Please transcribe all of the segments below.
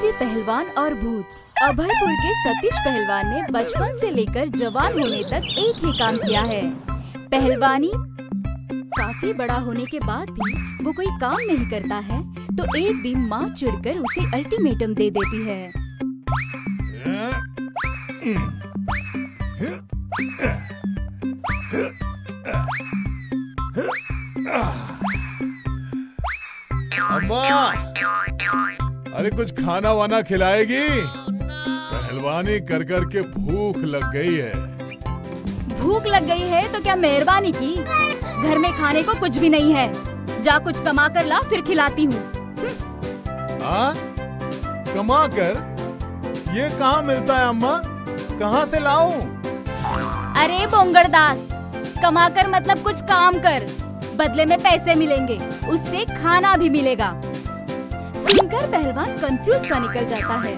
काफी पहलवान और भूत। अभयपुर के सतीश पहलवान ने बचपन से लेकर जवान होने तक एक ही काम किया है, पहलवानी। काफी बड़ा होने के बाद भी वो कोई काम नहीं करता है, तो एक दिन माँ चिढ़कर उसे अल्टीमेटम दे देती है। अम्मा, अरे कुछ खाना वाना खिलाएगी? पहलवानी कर कर के भूख लग गई है। भूख लग गई है तो क्या मेहरबानी की? घर में खाने को कुछ भी नहीं है। जा कुछ कमा कर ला, फिर खिलाती हूँ। कमा कर? ये कहाँ मिलता है अम्मा? कहाँ से लाऊं? अरे बोंगड़दास, कमा कर मतलब कुछ काम कर, बदले में पैसे मिलेंगे, उससे खाना भी मिलेगा। सुनकर पहलवान कंफ्यूज सा निकल जाता है।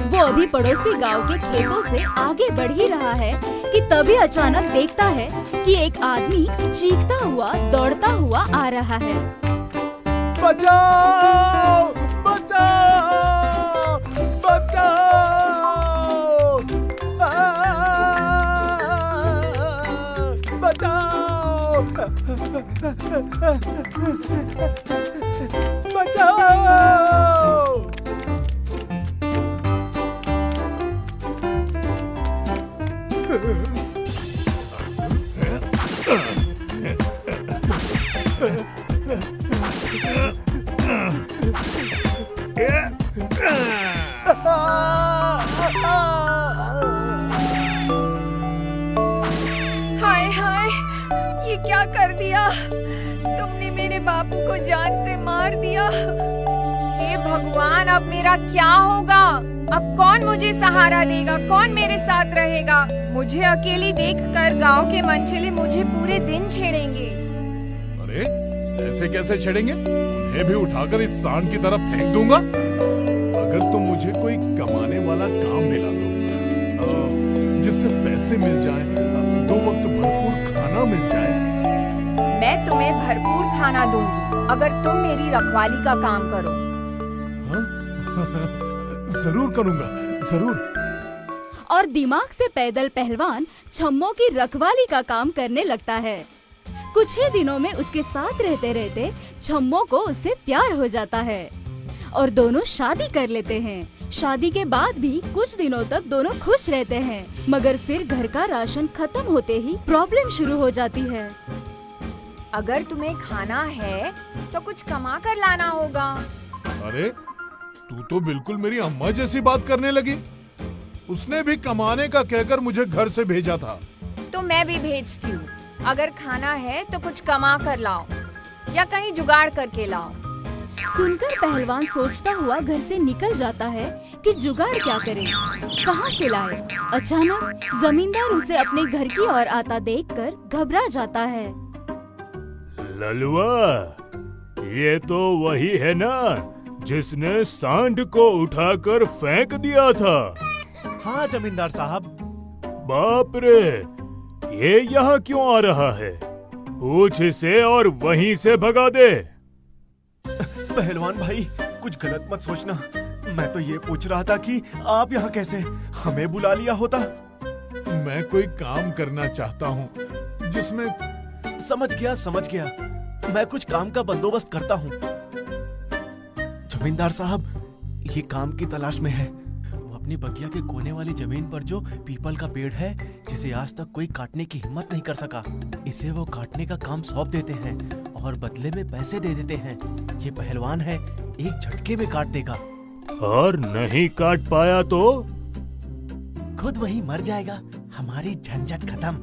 वो अभी पड़ोसी गांव के खेतों से आगे बढ़ ही रहा है कि तभी अचानक देखता है कि एक आदमी चीखता हुआ दौड़ता हुआ आ रहा है। बचाओ! बचाओ! बचाओ! बचाओ! बचाओ! हाय हाय, ये क्या कर दिया? तुमने मेरे बापू को जान से मार दिया। हे भगवान, अब मेरा क्या होगा? अब कौन मुझे सहारा देगा? कौन मेरे साथ रहेगा? मुझे अकेली देखकर गांव के मनचले मुझे पूरे दिन छेड़ेंगे। अरे ऐसे कैसे छेड़ेंगे? उन्हें भी उठाकर इस सांड की तरफ फेंक दूंगा। अगर तुम मुझे कोई कमाने वाला काम दिला दो, जिससे पैसे मिल जाए, दो वक्त भरपूर खाना मिल जाए। मैं तुम्हें भरपूर खाना दूंगी अगर तुम मेरी रखवाली का काम करो। जरूर करूंगा, जरूर। और दिमाग से पैदल पहलवान छम्मों की रखवाली का काम करने लगता है। कुछ ही दिनों में उसके साथ रहते रहते छम्मों को उससे प्यार हो जाता है और दोनों शादी कर लेते हैं। शादी के बाद भी कुछ दिनों तक दोनों खुश रहते हैं, मगर फिर घर का राशन खत्म होते ही प्रॉब्लम शुरू हो जाती है। अगर तुम्हें खाना है तो कुछ कमा कर लाना होगा। अरे तू तो बिल्कुल मेरी अम्मा जैसी बात करने लगी। उसने भी कमाने का कहकर मुझे घर से भेजा था। तो मैं भी भेजती हूँ। अगर खाना है तो कुछ कमा कर लाओ या कहीं जुगाड़ करके लाओ। सुनकर पहलवान सोचता हुआ घर से निकल जाता है कि जुगाड़ क्या करे, कहाँ से लाए। अचानक जमींदार उसे अपने घर की ओर आता देखकर घबरा जाता है। ललुआ, ये तो वही है ना जिसने सांड को उठाकर फेंक दिया था? हाँ जमींदार साहब। बाप रे, ये यहाँ क्यों आ रहा है? पूछ इसे और वहीं से भगा दे। पहलवान भाई, कुछ गलत मत सोचना। मैं तो ये पूछ रहा था कि आप यहाँ कैसे? हमें बुला लिया होता। मैं कोई काम करना चाहता हूँ जिसमें। समझ गया। मैं कुछ काम का बंदोबस्त करता हूँ। जमींदार साहब, ये काम की तलाश में है। वो अपनी बगिया के कोने वाली जमीन पर जो पीपल का पेड़ है, जिसे आज तक कोई काटने की हिम्मत नहीं कर सका, इसे वो काटने का काम सौंप देते हैं और बदले में पैसे दे देते हैं। ये पहलवान है, एक झटके में काट देगा। और नहीं काट पाया तो खुद वहीं मर जाएगा। हमारी झंझट खत्म।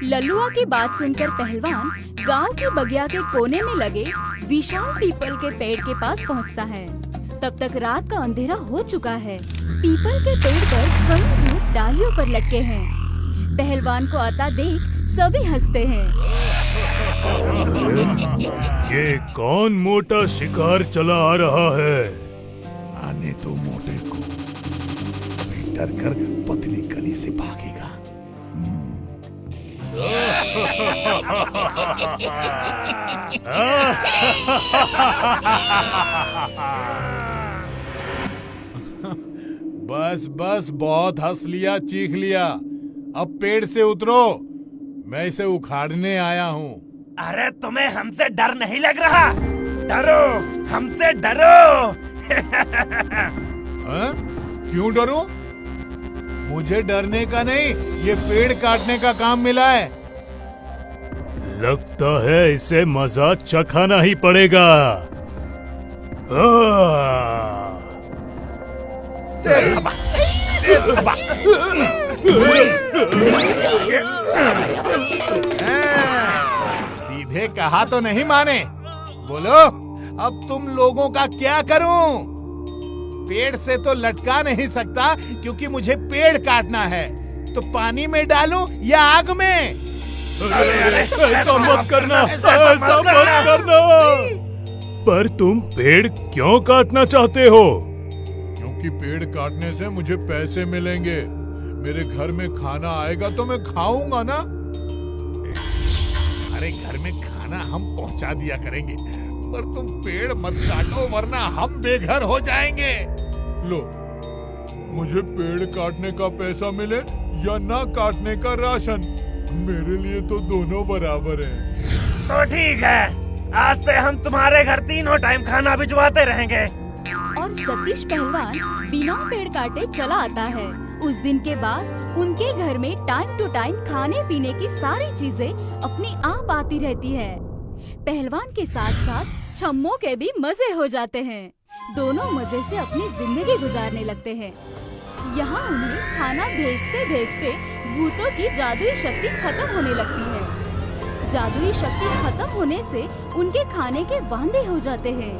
लल्लुआ की बात सुनकर पहलवान गांव के बगिया के कोने में लगे विशाल पीपल के पेड़ के पास पहुंचता है। तब तक रात का अंधेरा हो चुका है। पीपल के पेड़ पर कई भूत डालियों पर लटके हैं। पहलवान को आता देख सभी हंसते हैं। ये कौन मोटा शिकार चला आ रहा है? आने तो मोटे को, डर कर पतली गली से भागेगा। बस बस बहुत हंस लिया, चीख लिया। अब पेड़ से उतरो, मैं इसे उखाड़ने आया हूँ। अरे तुम्हें हमसे डर नहीं लग रहा? डरो, हमसे डरो। हाँ? क्यों डरूं? मुझे डरने का नहीं, ये पेड़ काटने का काम मिला है। लगता है इसे मजा चखाना ही पड़ेगा। सीधे कहा तो नहीं माने। बोलो, अब तुम लोगों का क्या करूं? पेड़ से तो लटका नहीं सकता क्योंकि मुझे पेड़ काटना है। तो पानी में डालूं या आग में? ऐसा मत करना, ऐसा मत करना। पर तुम पेड़ क्यों काटना चाहते हो? क्योंकि पेड़ काटने से मुझे पैसे मिलेंगे। मेरे घर में खाना आएगा तो मैं खाऊंगा ना। हमारे घर में खाना हम पहुंचा दिया करेंगे, पर तुम पेड़ मत काटो वरना हम बेघर हो जाएंगे। लो, मुझे पेड़ काटने का पैसा मिले या ना काटने का राशन, मेरे लिए तो दोनों बराबर हैं। तो ठीक है, आज से हम तुम्हारे घर तीनों टाइम खाना भिजवाते रहेंगे। और सतीश पहलवान बिना पेड़ काटे चला आता है। उस दिन के बाद उनके घर में टाइम टू टाइम खाने पीने की सारी चीजें अपने आप आती रहती है। पहलवान के साथ साथ छम्मो के भी मजे हो जाते हैं। दोनों मजे से अपनी जिंदगी गुजारने लगते हैं। यहाँ उन्हें खाना भेजते भेजते भूतों की जादुई शक्ति खत्म होने लगती है। जादुई शक्ति खत्म होने से उनके खाने के वांदे हो जाते हैं।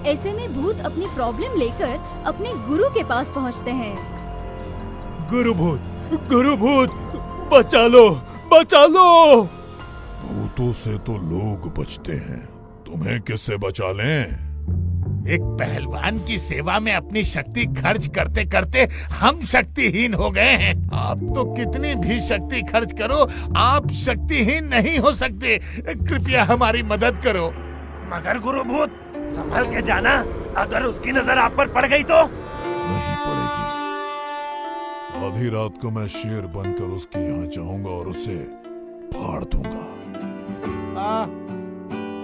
ऐसे में भूत अपनी प्रॉब्लम लेकर अपने गुरु के पास पहुँचते हैं। गुरु भूत, बचा लो, बचा लो। भूतों से तो लोग बचते हैं, तुम्हें किससे बचा लें? एक पहलवान की सेवा में अपनी शक्ति खर्च करते करते हम शक्तिहीन हो गए हैं। आप तो कितनी भी शक्ति खर्च करो, आप शक्तिहीन नहीं हो सकते। कृपया हमारी मदद करो। मगर गुरु भूत, संभल के जाना, अगर उसकी नजर आप पर पड़ गई तो? नहीं पड़ेगी। आधी रात को मैं शेर बनकर उसके यहाँ जाऊंगा और उसे फाड़ दूंगा।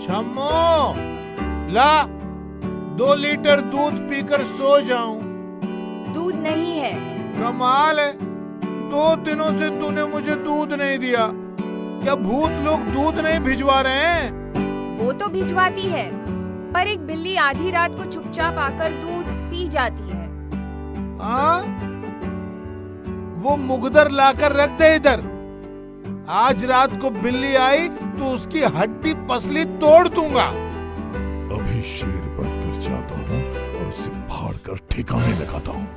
छम्मो, ला 2 लीटर दूध पीकर सो जाऊं। दूध नहीं है। कमाल है, 2 दिनों से तूने मुझे दूध नहीं दिया। क्या भूत लोग दूध नहीं भिजवा रहे हैं? वो तो भिजवाती है, पर एक बिल्ली आधी रात को चुपचाप आकर दूध पी जाती है। वो मुगदर लाकर रख दे इधर। आज रात को बिल्ली आई तो उसकी हड्डी पसली तोड़ दूंगा। अभी शेर बनकर जाता हूँ और उसे फाड़ कर ठिकाने लगाता हूँ।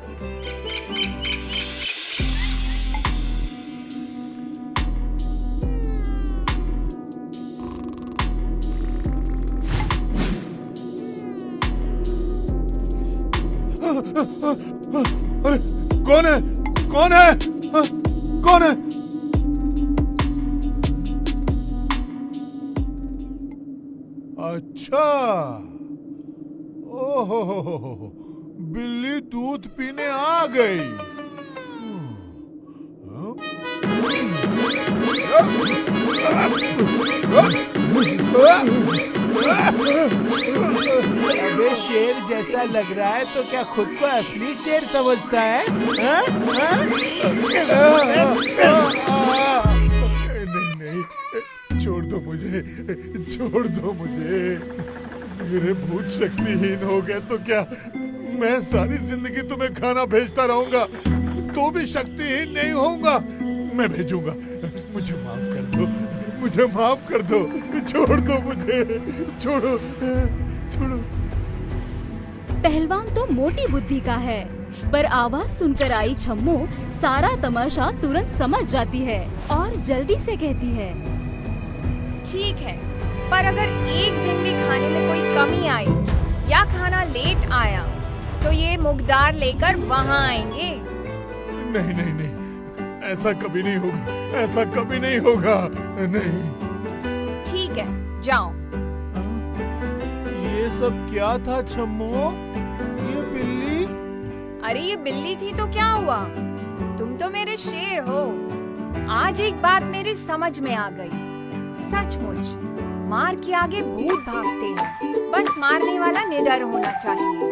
अरे कौन है? कौन है? कौन है? अच्छा, ओहो, बिल्ली दूध पीने आ गई। अबे शेर जैसा लग रहा है तो क्या खुद को असली शेर समझता है? नहीं, छोड़ दो मुझे, छोड़ दो मुझे। मेरे भूत शक्तिहीन हो गए तो क्या मैं सारी जिंदगी तुम्हें खाना भेजता रहूंगा तो भी शक्तिहीन नहीं होऊंगा? मैं भेजूंगा। मुझे माफ कर दो, मुझे माफ कर दो, छोड़ दो मुझे, छोड़ो, छोड़ो। पहलवान तो मोटी बुद्धि का है, पर आवाज सुनकर आई छम्मो सारा तमाशा तुरंत समझ जाती है और जल्दी से कहती है, ठीक है, पर अगर एक दिन भी खाने में कोई कमी आई या खाना लेट आया तो ये मुगदार लेकर वहाँ आएंगे। नहीं नहीं नहीं, ऐसा कभी नहीं होगा, ऐसा कभी नहीं होगा, नहीं। ठीक है, जाओ। ये सब क्या था छम्मो? ये बिल्ली? अरे ये बिल्ली थी तो क्या हुआ, तुम तो मेरे शेर हो। आज एक बात मेरी समझ में आ गई, सचमुच मार के आगे भूत भागते हैं, बस मारने वाला निडर होना चाहिए।